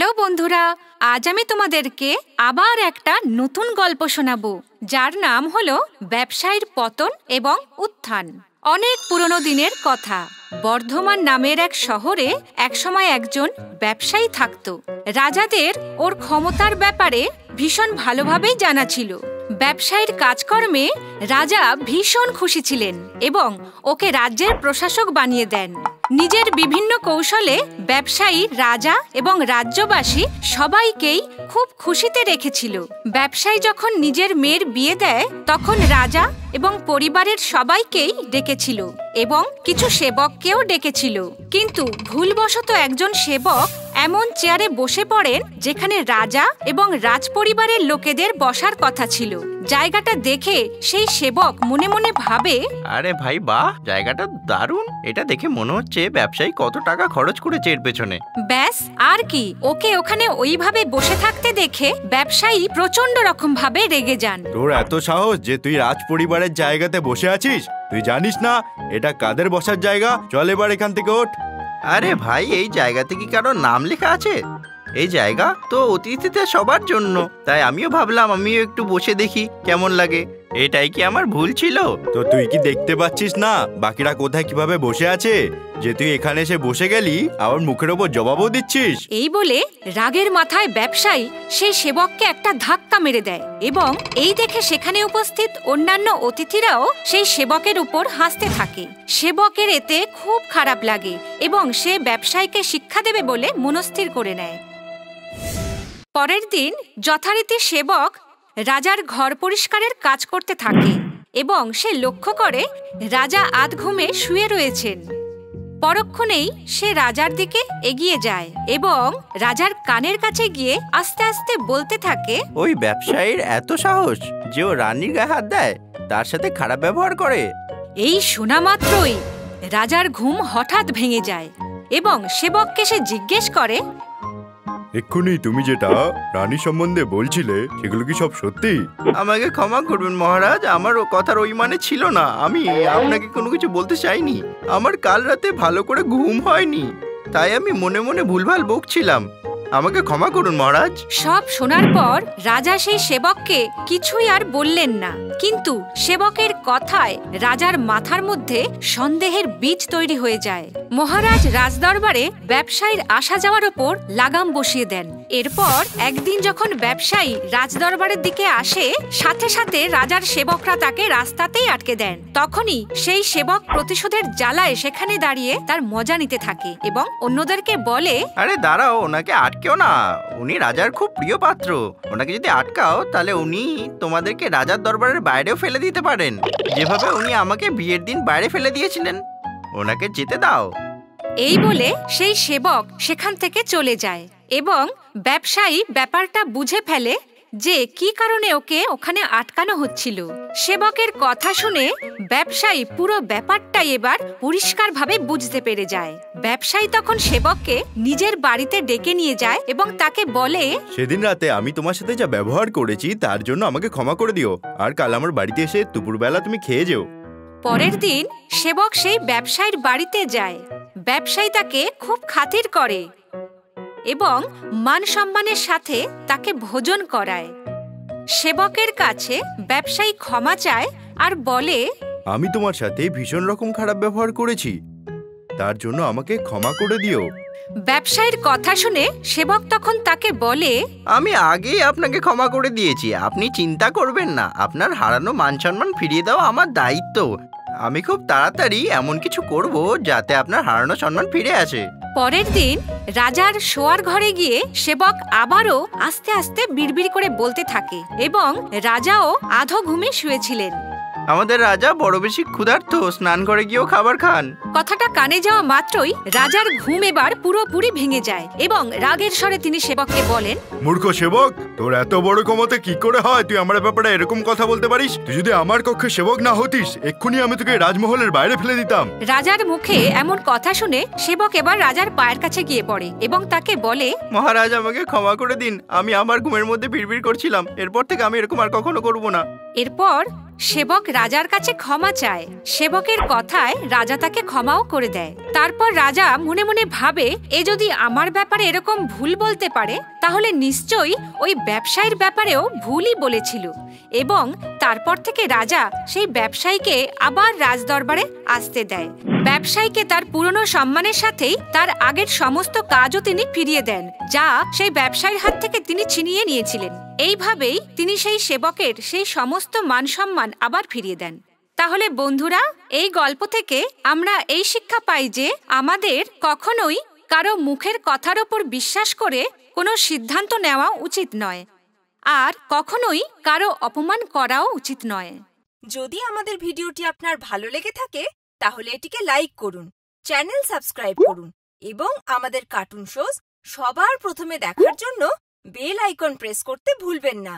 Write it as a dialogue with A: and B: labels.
A: Hello বন্ধুরা, আজ আমি তোমাদেরকে আবার একটা নতুন গল্প শোনাবো, যার নাম হলো ব্যবসায়ীর পতন এবং উত্থান। অনেক পুরনো দিনের কথা। বর্ধমান নামের এক শহরে একসময় একজন ব্যবসায়ী থাকত। রাজাদের ওর ক্ষমতার ব্যাপারে ভীষণ ভালোভাবেই জানা ছিল। ব্যবসায়ীর কাজকর্মে রাজা ভীষণ খুশি ছিলেন এবং ওকে রাজ্যের প্রশাসক বানিয়ে দেন। নিজের বিভিন্ন কৌশলে ব্যবসায়ী রাজা এবং রাজ্যবাসী সবাইকেই খুব খুশিতে রেখেছিল। ব্যবসায়ী যখন নিজের মেয়ের বিয়ে দেয় তখন রাজা এবং পরিবারের সবাইকেই ডেকেছিল এবং কিছু সেবককেও ডেকেছিল। কিন্তু ভুলবশত একজন সেবক এমন চেয়ারে বসে পড়েন যেখানে রাজা এবং রাজপরিবারের লোকেদের বসার কথা ছিল। জায়গাটা দেখে সেই সেবক মনে মনে ভাবে,
B: আরে ভাই বাহ, জায়গাটা দারুণ। এটা দেখে মনে হচ্ছে ব্যবসায়ী কত টাকা খরচ করেছে এর পেছনে।
A: ব্যাস আর কি, ওকে ওখানে ওইভাবে বসে থাকতে দেখে ব্যবসায়ী প্রচন্ড রকম ভাবে রেগে যান।
C: তোর এত সাহস যে তুই রাজ পরিবারের জায়গাতে বসে আছিস? তুই জানিস না এটা কাদের বসার জায়গা? চল এবার এখান থেকে ওঠ।
B: আরে ভাই, এই জায়গাতে কি কারোর নাম লেখা আছে? এই জায়গা তো অতিথিদের সবার জন্য, তাই আমিও ভাবলাম আমিও একটু বসে দেখি কেমন লাগে। এটাই কি আমার ভুল ছিল?
C: তো তুই কি দেখতে পাচ্ছিস না বাকিরা কোথায় কিভাবে বসে আছে, যে তুই এখানে এসে বসে গেলি আবার মুখের ওপর জবাবও দিচ্ছিস?
A: এই বলে রাগের মাথায় ব্যবসায়ী সেই সেবককে একটা ধাক্কা মেরে দেয় এবং এই দেখে সেখানে উপস্থিত অন্যান্য অতিথিরাও সেই সেবকের উপর হাসতে থাকে। সেবকের এতে খুব খারাপ লাগে এবং সে ব্যবসায়ীকে শিক্ষা দেবে বলে মনস্থির করে নেয়। পরের দিন যথারীতি সেবক রাজার ঘর পরিষ্কারের কাজ করতে থাকে এবং সে লক্ষ্য করে রাজা আধ ঘুমে শুয়ে রয়েছেন। পরক্ষণেই সে রাজার দিকে এগিয়ে যায় এবং রাজার কানের কাছে গিয়ে আস্তে আস্তে বলতে থাকে,
B: ওই ব্যবসায়ীর এত সাহস যে ও রানীর গায়ে হাত দেয়, তার সাথে খারাপ ব্যবহার করে।
A: এই শোনা মাত্রই রাজার ঘুম হঠাৎ ভেঙে যায় এবং সেবককে সে জিজ্ঞেস করে,
C: এক্ষুনি তুমি যেটা রানী সম্বন্ধে বলছিলে সেগুলো কি সব সত্যি?
B: আমাকে ক্ষমা করবেন মহারাজ, আমার কথার ওই মানে ছিল না। আমি আপনাকে কোনো কিছু বলতে চাইনি। আমার কাল রাতে ভালো করে ঘুম হয়নি, তাই আমি মনে মনে ভুলভাল বকছিলাম। আমাকে ক্ষমা করুন মহারাজ।
A: সব শোনার পর রাজা সেই সেবককে কিছুই আর বললেন না, কিন্তু সেবকের কথায় রাজার মাথার মধ্যে সন্দেহের বীজ তৈরি হয়ে যায়। মহারাজ রাজদরবারে ব্যবসায়ীর আসা যাওয়ার ওপর লাগাম বসিয়ে দেন। এরপর একদিন যখন ব্যবসায়ী রাজদরবারের দিকে আসে, সাথে সাথে রাজার সেবকরা তাকে রাস্তাতেই আটকে দেন। তখনই সেই সেবক প্রতিশোধের জ্বালায় সেখানে দাঁড়িয়ে তার মজা নিতে থাকে এবং অন্যদেরকে বলে,
B: আরে দাঁড়াও, ওনাকে আটকেও না, উনি রাজার খুব প্রিয় পাত্র। ওনাকে যদি আটকাও তাহলে উনি তোমাদেরকে রাজার দরবারের বাইরেও ফেলে দিতে পারেন, যেভাবে উনি আমাকে বিয়ের দিন বাইরে ফেলে দিয়েছিলেন। ওনাকে যেতে দাও।
A: এই বলে সেই সেবক সেখান থেকে চলে যায় এবং ব্যবসায়ী ব্যাপারটা বুঝে ফেলে যে কি কারণে ওকে ওখানে আটকানো হচ্ছিল। সেবকের কথা শুনে ব্যবসায়ী পুরো ব্যাপারটাই এবার পরিষ্কারভাবে বুঝতে পেরে যায়। ব্যবসায়ী তখন সেবককে নিজের বাড়িতে ডেকে নিয়ে যায় এবং তাকে বলে,
C: সেদিন রাতে আমি তোমার সাথে যা ব্যবহার করেছি তার জন্য আমাকে ক্ষমা করে দিও, আর কাল আমার বাড়িতে এসে দুপুরবেলা তুমি খেয়ে যেও।
A: পরের দিন সেবক সেই ব্যবসায়ীর বাড়িতে যায়। ব্যবসায়ী তাকে খুব খাতির করে এবং মান সম্মানের সাথে তাকে ভোজন করায়। সেবকের কাছে ব্যবসায়ী ক্ষমা চায় আর বলে,
C: আমি তোমার সাথে ভীষণ রকম খারাপ ব্যবহার করেছি, তার জন্য আমাকে ক্ষমা করে দিও।
A: ব্যবসায়ীর কথা শুনে সেবক তখন তাকে বলে,
B: আমি আগেই আপনাকে ক্ষমা করে দিয়েছি, আপনি চিন্তা করবেন না। আপনার হারানো মান সম্মান ফিরিয়ে দেওয়া আমার দায়িত্ব। আমি খুব তাড়াতাড়ি এমন কিছু করব যাতে আপনার হারানো সম্মান ফিরে আসে।
A: পরের দিন রাজার শোয়ার ঘরে গিয়ে সেবক আবারও আস্তে আস্তে বিড়বিড় করে বলতে থাকে এবং রাজাও আধো ঘুমে শুয়েছিলেন।
B: আমাদের রাজা বড় বেশি ক্ষুধার্ত, স্নান করে গিয়েও খাবার খান।
A: কথাটা কানে যাওয়া মাত্রই রাজার ঘুম এবার পুরোপুরি ভেঙে যায় এবং রাগের স্বরে তিনি সেবককে বলেন,
C: মূর্খ সেবক, তোর এত বড় ক্ষমতা কি করে হয় তুই আমার ব্যাপারে এরকম কথা বলতে পারিস? তুই যদি আমার কক্ষে সেবক না হতিস এক্ষুনি আমি তোকে রাজমহলের বাইরে ফেলে দিতাম।
A: রাজার মুখে এমন কথা শুনে সেবক এবার রাজার পায়ের কাছে গিয়ে পড়ে এবং তাকে বলে,
B: মহারাজ আমাকে ক্ষমা করে দিন, আমি আমার ঘুমের মধ্যে বিড়বিড় করছিলাম। এরপর থেকে আমি এরকম আর কখনো করব না।
A: এরপর সেবক রাজার কাছে ক্ষমা চায়। সেবকের কথায় রাজা তাকে ক্ষমাও করে দেয়। তারপর রাজা মনে মনে ভাবে, এ যদি আমার ব্যাপারে এরকম ভুল বলতে পারে তাহলে নিশ্চয়ই ওই ব্যবসায়ীর ব্যাপারেও ভুলই বলেছিল। এবং তারপর থেকে রাজা সেই ব্যবসায়ীকে আবার রাজদরবারে আসতে দেয়। ব্যবসায়ীকে তার পুরনো সম্মানের সাথেই তার আগের সমস্ত কাজও তিনি ফিরিয়ে দেন, যা সেই ব্যবসায়ীর হাত থেকে তিনি ছিনিয়ে নিয়েছিলেন। এইভাবেই তিনি সেই সেবকের সেই সমস্ত মান সম্মান আবার ফিরিয়ে দেন। তাহলে বন্ধুরা, এই গল্প থেকে আমরা এই শিক্ষা পাই যে আমাদের কখনোই কারো মুখের কথার ওপর বিশ্বাস করে কোনো সিদ্ধান্ত নেওয়া উচিত নয়, আর কখনোই কারো অপমান করাও উচিত নয়।
D: যদি আমাদের ভিডিওটি আপনার ভালো লেগে থাকে তাহলে এটিকে লাইক করুন, চ্যানেল সাবস্ক্রাইব করুন এবং আমাদের কার্টুন শোজ সবার প্রথমে দেখার জন্য বেল আইকন প্রেস করতে ভুলবেন না।